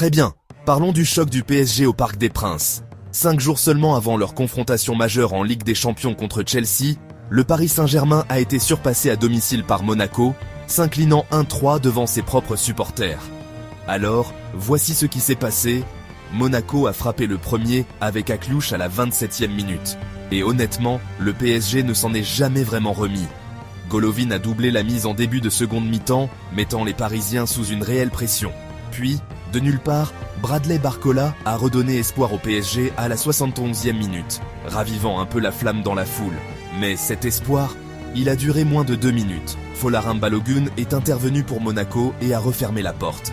Très bien, parlons du choc du PSG au Parc des Princes. 5 jours seulement avant leur confrontation majeure en Ligue des Champions contre Chelsea, le Paris Saint-Germain a été surpassé à domicile par Monaco, s'inclinant 1-3 devant ses propres supporters. Alors, voici ce qui s'est passé. Monaco a frappé le premier avec Aklouche à la 27e minute. Et honnêtement, le PSG ne s'en est jamais vraiment remis. Golovin a doublé la mise en début de seconde mi-temps, mettant les Parisiens sous une réelle pression. Puis, de nulle part, Bradley Barcola a redonné espoir au PSG à la 71e minute, ravivant un peu la flamme dans la foule. Mais cet espoir, il a duré moins de 2 minutes. Folarin Balogun est intervenu pour Monaco et a refermé la porte.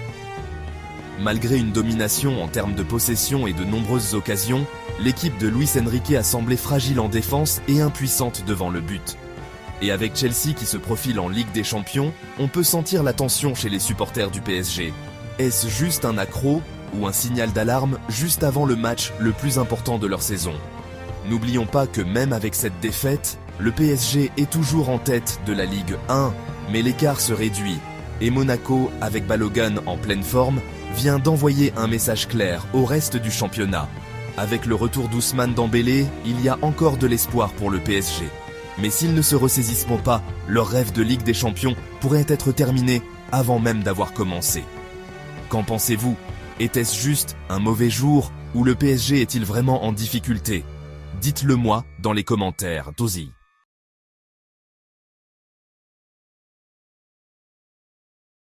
Malgré une domination en termes de possession et de nombreuses occasions, l'équipe de Luis Enrique a semblé fragile en défense et impuissante devant le but. Et avec Chelsea qui se profile en Ligue des Champions, on peut sentir la tension chez les supporters du PSG. Est-ce juste un accroc ou un signal d'alarme juste avant le match le plus important de leur saison? N'oublions pas que même avec cette défaite, le PSG est toujours en tête de la Ligue 1, mais l'écart se réduit. Et Monaco, avec Balogun en pleine forme, vient d'envoyer un message clair au reste du championnat. Avec le retour d'Ousmane Dembélé, il y a encore de l'espoir pour le PSG. Mais s'ils ne se ressaisissent pas, leur rêve de Ligue des Champions pourrait être terminé avant même d'avoir commencé. Qu'en pensez-vous? Était-ce juste un mauvais jour ou le PSG est-il vraiment en difficulté? Dites-le moi dans les commentaires d'Ozzy.